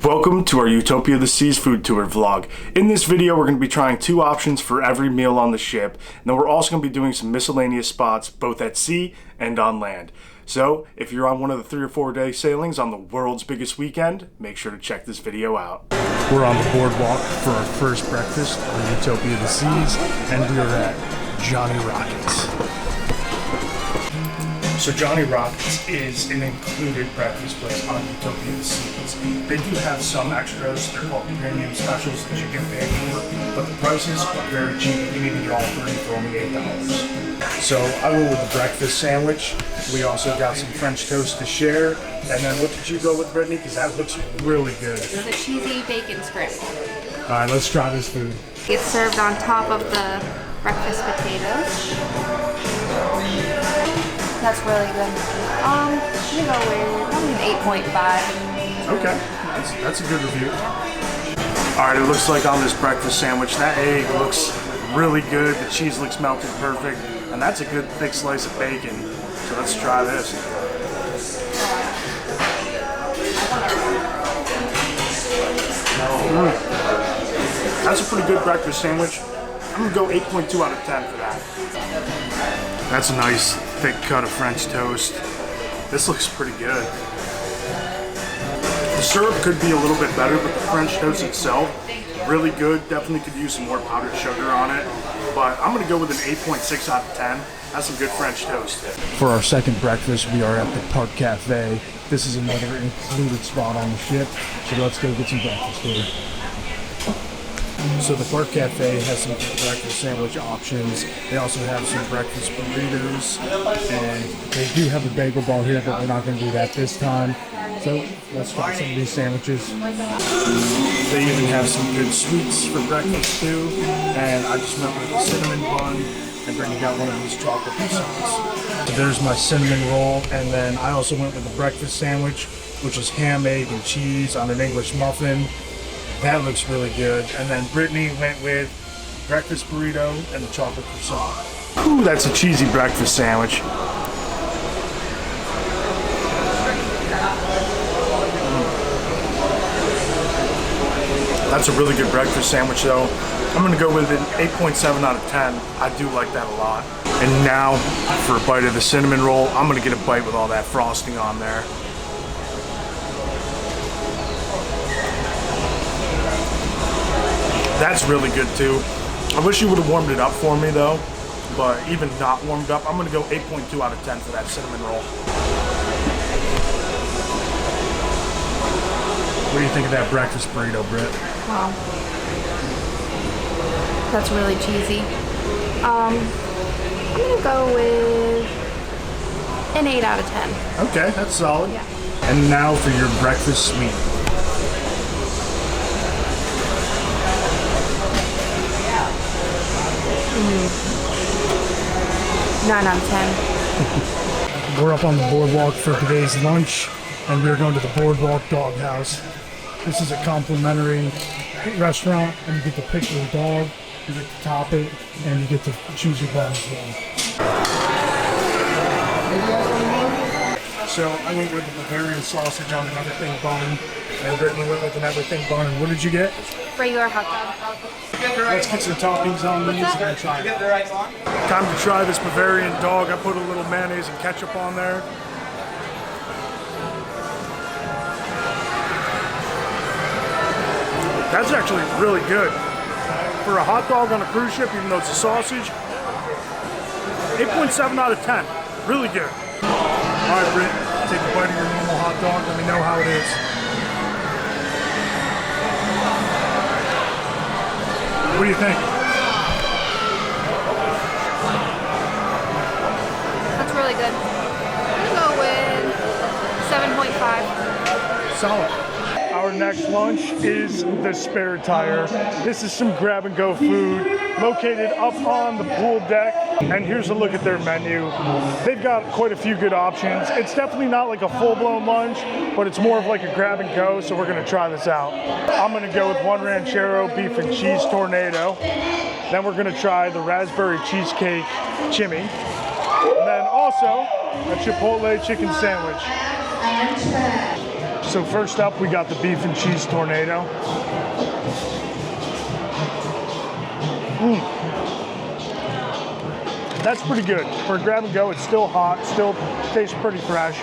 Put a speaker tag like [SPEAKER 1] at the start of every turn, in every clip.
[SPEAKER 1] Welcome to our Utopia of the Seas food tour vlog. In this video, we're going to be trying 2 options for every meal on the ship. And then we're also going to be doing some miscellaneous spots both at sea and on land. So if you're on one of the 3 or 4 day sailings on the world's biggest weekend, make sure to check this video out. We're on the boardwalk for our first breakfast on Utopia of the Seas, and we are at Johnny Rockets. So Johnny Rockets is an included breakfast place on Utopia of the Seas. They do have some extras. They're called premium specials that you can pay for, but the prices are very cheap. You need to get all 3 for only $8. So I went with the breakfast sandwich. We also got some French toast to share. And then what did you go with, Brittany? Because that looks really good.
[SPEAKER 2] The cheesy bacon scramble.
[SPEAKER 1] All right, let's try this food.
[SPEAKER 2] It's served on top of the breakfast potatoes. That's really good. I'm gonna go with probably an 8.5.
[SPEAKER 1] Okay, that's a good review. All right, it looks like on this breakfast sandwich, that egg looks really good. The cheese looks melted perfect, and that's a good thick slice of bacon. So let's try this. That's a pretty good breakfast sandwich. I'm gonna go 8.2 out of 10 for that. That's a nice thick cut of French toast. This looks pretty good. The syrup could be a little bit better, but the French toast itself, really good. Definitely could use some more powdered sugar on it. But I'm gonna go with an 8.6 out of 10. That's some good French toast. For our second breakfast, we are at the Park Cafe. This is another included spot on the ship. So let's go get some breakfast here. So the Park Cafe has some breakfast sandwich options. They also have some breakfast burritos, and they do have a bagel bar here, but we're not going to do that this time. So let's try some of these sandwiches. They even have some good sweets for breakfast too, and I just went with a cinnamon bun, and Brittany got one of these chocolate croissants. So there's my cinnamon roll, and then I also went with a breakfast sandwich, which is ham, egg, and cheese on an English muffin. That looks really good. And then Brittany went with breakfast burrito and the chocolate croissant. Ooh, that's a cheesy breakfast sandwich. That's a really good breakfast sandwich though. I'm gonna go with an 8.7 out of 10. I do like that a lot. And now for a bite of the cinnamon roll, I'm gonna get a bite with all that frosting on there. That's really good too. I wish you would have warmed it up for me though, but even not warmed up, I'm gonna go 8.2 out of 10 for that cinnamon roll. What do you think of that breakfast burrito, Britt?
[SPEAKER 2] Wow. That's really cheesy. I'm gonna go with an 8 out of 10.
[SPEAKER 1] Okay, that's solid.
[SPEAKER 2] Yeah.
[SPEAKER 1] And now for your breakfast sweet.
[SPEAKER 2] 9 out of 10.
[SPEAKER 1] We're up on the boardwalk for today's lunch, and we're going to the Boardwalk Dog House. This is a complimentary restaurant, and you get to pick your dog, you get to top it, and you get to choose your bun as well. So I went with the Bavarian sausage on an everything bun, and Brittany went with an everything bun. And what did you get?
[SPEAKER 2] Regular hot dog.
[SPEAKER 1] Let's get some toppings on these and try it. Time to try this Bavarian dog. I put a little mayonnaise and ketchup on there. That's actually really good. For a hot dog on a cruise ship, even though it's a sausage, 8.7 out of 10. Really good. All right, Britt, take a bite of your normal hot dog. Let me know how it is. What do you think?
[SPEAKER 2] That's really good. I'm gonna go with 7.5.
[SPEAKER 1] Solid. Our next lunch is the Spare Tire. This is some grab and go food located up on the pool deck. And here's a look at their menu. They've got quite a few good options. It's definitely not like a full-blown lunch, but it's more of like a grab and go, so we're gonna try this out. I'm gonna go with 1 ranchero beef and cheese tornado. Then we're gonna try the raspberry cheesecake chimney. And then also a Chipotle chicken sandwich. So first up, we got the beef and cheese tornado. That's pretty good. For a grab and go, it's still hot, still tastes pretty fresh.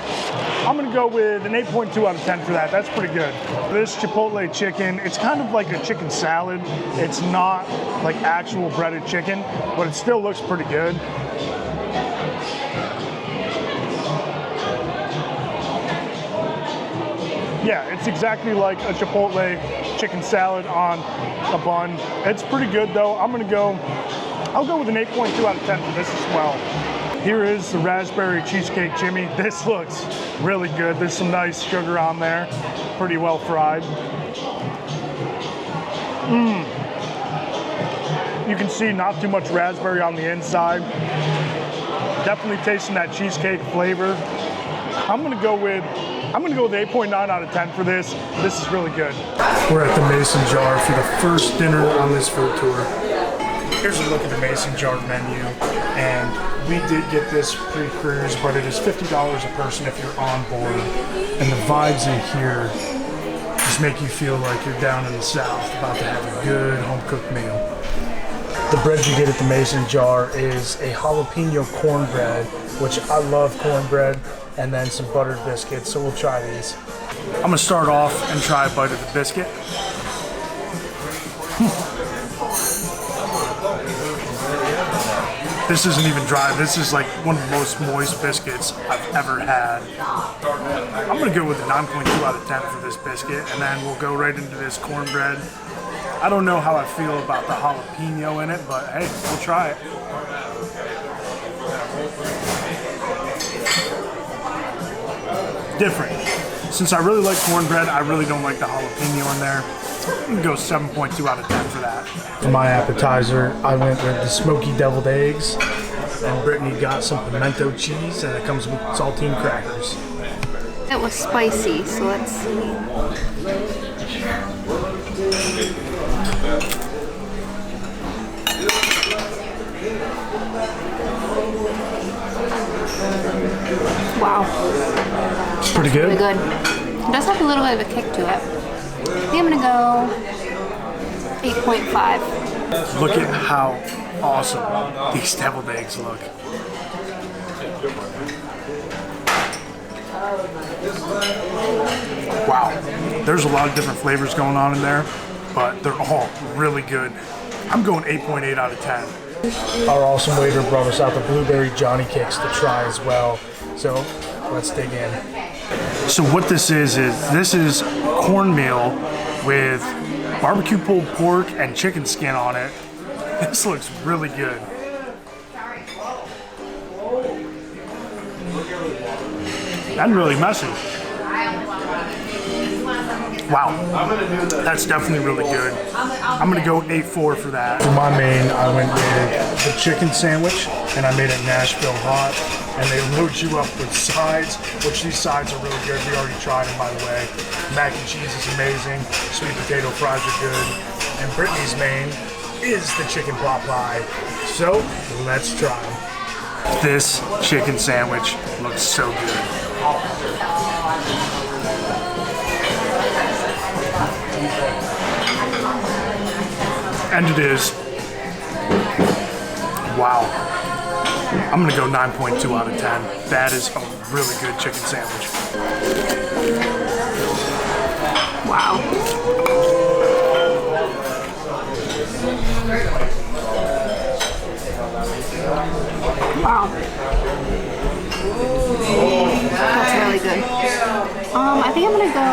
[SPEAKER 1] I'm gonna go with an 8.2 out of 10 for that. That's pretty good. This Chipotle chicken, it's kind of like a chicken salad. It's not like actual breaded chicken, but it still looks pretty good. Yeah, it's exactly like a Chipotle chicken salad on a bun. It's pretty good though. I'll go with an 8.2 out of 10 for this as well. Here is the raspberry cheesecake Jimmy. This looks really good. There's some nice sugar on there. Pretty well fried. You can see not too much raspberry on the inside. Definitely tasting that cheesecake flavor. I'm gonna go with 8.9 out of 10 for this. This is really good. We're at the Mason Jar for the first dinner on this food tour. Here's a look at the Mason Jar menu, and we did get this pre-cruise, but it is $50 a person if you're on board. And the vibes in here just make you feel like you're down in the South, about to have a good home-cooked meal. The bread you get at the Mason Jar is a jalapeno cornbread, which I love cornbread, and then some buttered biscuits, so we'll try these. I'm gonna start off and try a bite of the biscuit. This isn't even dry. This is like one of the most moist biscuits I've ever had. I'm gonna go with a 9.2 out of 10 for this biscuit, and then we'll go right into this cornbread. I don't know how I feel about the jalapeno in it, but hey, we'll try it. Different. Since I really like cornbread, I really don't like the jalapeno in there. I'm gonna go 7.2 out of 10 for that. For my appetizer, I went with the smoky deviled eggs, and Brittany got some pimento cheese, and it comes with saltine crackers.
[SPEAKER 2] It was spicy, so let's see. Wow.
[SPEAKER 1] It's pretty good.
[SPEAKER 2] Really good. It does have a little bit of a kick to it. I think I'm gonna go 8.5.
[SPEAKER 1] Look at how awesome these deviled eggs look. Wow. There's a lot of different flavors going on in there, but they're all really good. I'm going 8.8 out of 10. Our awesome waiter brought us out the blueberry Johnny Cakes to try as well. So let's dig in. So what this is cornmeal with barbecue pulled pork and chicken skin on it. This looks really good. And really messy. Wow, that's definitely really good. I'm gonna go 8.4 for that. For my main, I went with the chicken sandwich, and I made it Nashville hot. And they load you up with sides, which these sides are really good. We already tried them, by the way. Mac and cheese is amazing. Sweet potato fries are good. And Brittany's main is the chicken pot pie. So let's try them. This chicken sandwich looks so good. And it is. Wow. I'm gonna go 9.2 out of 10. That is a really good chicken sandwich.
[SPEAKER 2] Wow. Wow. That's really good. I think I'm gonna go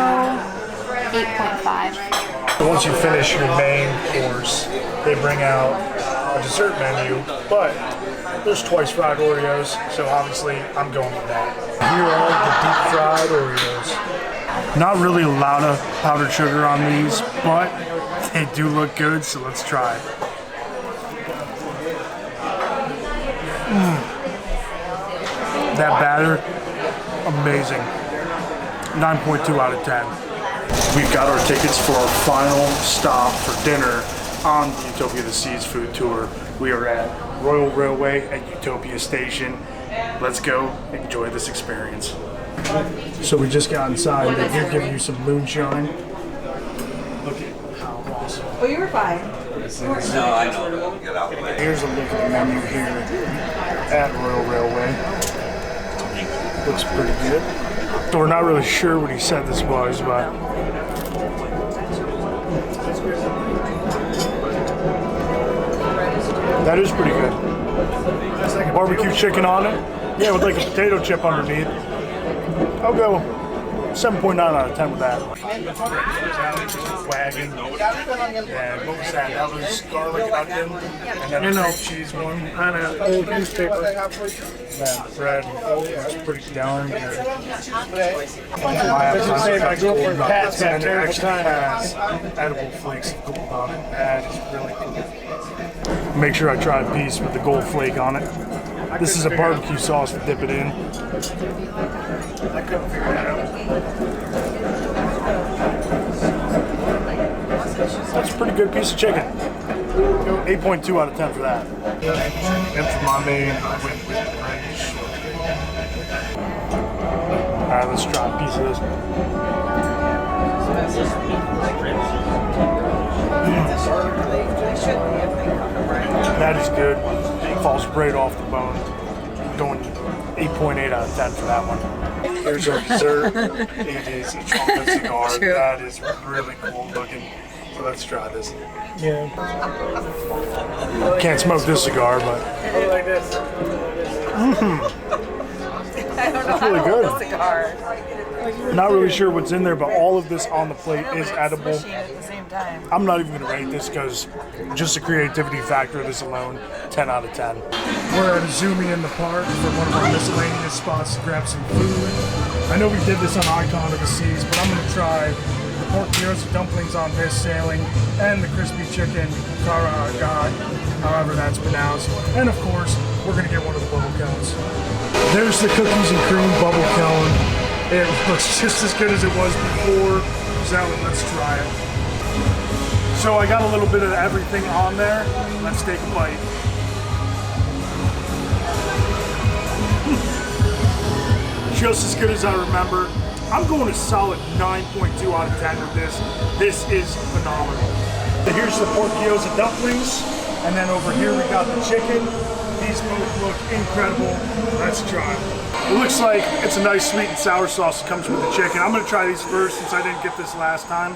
[SPEAKER 2] 8.5.
[SPEAKER 1] Once you finish your main course, they bring out a dessert menu, but there's twice fried Oreos, so obviously I'm going with that. Here are the deep fried Oreos. Not really a lot of powdered sugar on these, but they do look good, so let's try it. That batter, amazing. 9.2 out of 10. We've got our tickets for our final stop for dinner on the Utopia of the Seas food tour. We are at Royal Railway at Utopia Station. Let's go enjoy this experience. So we just got inside. They did give you some moonshine. Look at how awesome.
[SPEAKER 3] Oh, you were fine.
[SPEAKER 4] No, I know. Get out of the way.
[SPEAKER 1] Here's a look at the menu here at Royal Railway. Looks pretty good. So we're not really sure what he said this was, but that is pretty good. Barbecue chicken on it. Yeah, with like a potato chip underneath. I'll go 7.9 out of 10 with that. Wagon. And what was that? That was garlic and onion. And then a cream cheese one. And an old newspaper. And bread. Looks pretty darn good. This is the same. I grew up where cats had terrible times. Edible flakes of gold. That is really cool. Make sure I try a piece with the gold flake on it. This is a barbecue sauce to dip it in. I couldn't figure that out. That's a pretty good piece of chicken. 8.2 out of 10 for that. And for my main, I went with rice. Alright, let's try a piece of this. That is good. Falls right off the bone. Going 8.8 out of 10 for that one. Here's our dessert. It is a chocolate cigar. That is really cool looking. So let's try this. Yeah. Can't smoke this cigar, but.
[SPEAKER 3] Like this. That's
[SPEAKER 1] really good.
[SPEAKER 3] Cigar.
[SPEAKER 1] Not really sure what's in there, but all of this on the plate is edible.
[SPEAKER 3] At the same time.
[SPEAKER 1] I'm not even going to rate this because just the creativity factor of this alone, 10 out of 10. We're at Izumi in the park for one of our miscellaneous spots to grab some food. I know we did this on Icon of the Seas, but I'm going to try the pork gyoza dumplings on this sailing and the crispy chicken karagad, however that's pronounced. And of course, we're going to get one of the bubble cones. There's the cookies and cream bubble cone. It looks just as good as it was before, so let's try it. So I got a little bit of everything on there. Let's take a bite. Just as good as I remember. I'm going a solid 9.2 out of 10 with this. This is phenomenal. So here's the pork gyoza dumplings, and then over here we got the chicken. These both look incredible. Let's try them. It looks like it's a nice sweet and sour sauce that comes with the chicken. I'm going to try these first since I didn't get this last time.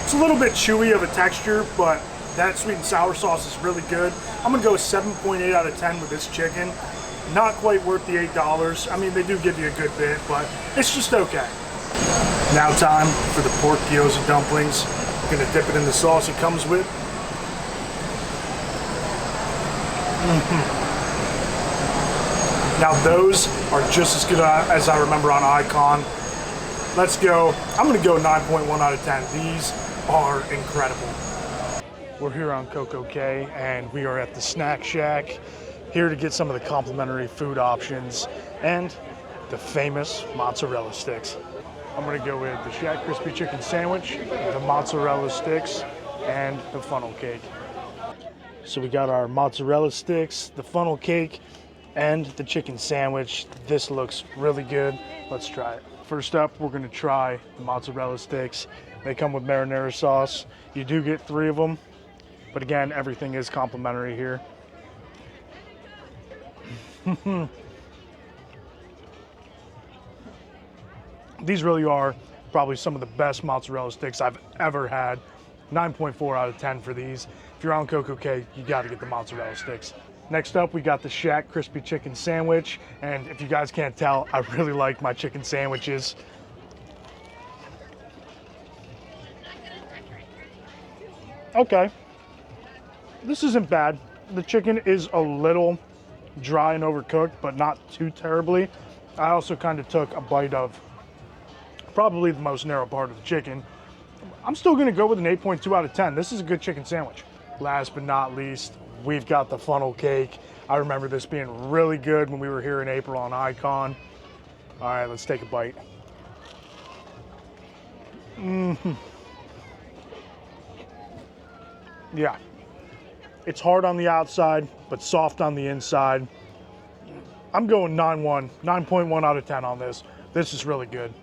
[SPEAKER 1] It's a little bit chewy of a texture, but that sweet and sour sauce is really good. I'm going to go 7.8 out of 10 with this chicken. Not quite worth the $8. I mean, they do give you a good bit, but it's just okay. Now time for the pork gyoza dumplings. I'm going to dip it in the sauce it comes with. Now those are just as good as I remember on Icon. Let's go. I'm going to go 9.1 out of 10. These are incredible. We're here on Cococay and we are at the Snack Shack, here to get some of the complimentary food options and the famous mozzarella sticks. I'm going to go with the Shack Crispy Chicken Sandwich, the mozzarella sticks, and the funnel cake. So we got our mozzarella sticks, the funnel cake, and the chicken sandwich. This looks really good. Let's try it. First up, we're going to try the mozzarella sticks. They come with marinara sauce. You do get 3 of them, but again, everything is complimentary here. These really are probably some of the best mozzarella sticks I've ever had. 9.4 out of 10 for these. If you're on Cococay, you got to get the mozzarella sticks. Next up, we got the Shack Crispy Chicken Sandwich. And if you guys can't tell, I really like my chicken sandwiches. Okay. This isn't bad. The chicken is a little dry and overcooked, but not too terribly. I also kind of took a bite of probably the most narrow part of the chicken. I'm still going to go with an 8.2 out of 10. This is a good chicken sandwich. Last but not least, we've got the funnel cake. I remember this being really good when we were here in April on Icon. All right, let's take a bite. Yeah. It's hard on the outside, but soft on the inside. I'm going 9.1 out of 10 on this. This is really good.